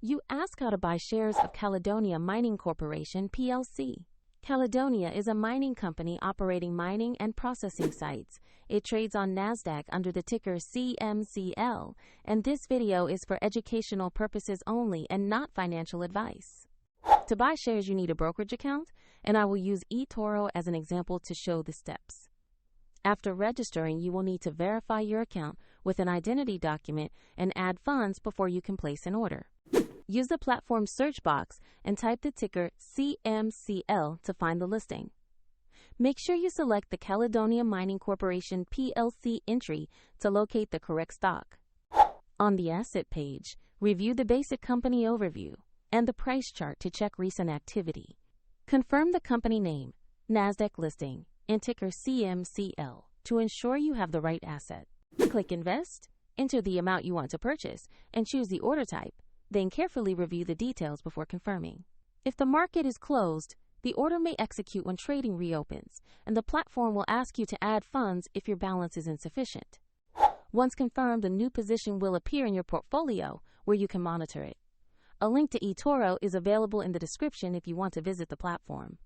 You ask how to buy shares of Caledonia Mining Corporation Plc. Caledonia is a mining company operating mining and processing sites. It trades on NASDAQ under the ticker CMCL, and this video is for educational purposes only and not financial advice. To buy shares, you need a brokerage account, and I will use eToro as an example to show the steps. After registering, you will need to verify your account with an identity document and add funds before you can place an order. Use the platform search box and type the ticker CMCL to find the listing. Make sure you select the Caledonia Mining Corporation Plc entry to locate the correct stock. On the asset page, review the basic company overview and the price chart to check recent activity. Confirm the company name, NASDAQ listing, and ticker CMCL to ensure you have the right asset. Click Invest, enter the amount you want to purchase, and choose the order type. Then carefully review the details before confirming. If the market is closed, the order may execute when trading reopens, and the platform will ask you to add funds if your balance is insufficient. Once confirmed, a new position will appear in your portfolio where you can monitor it. A link to eToro is available in the description if you want to visit the platform.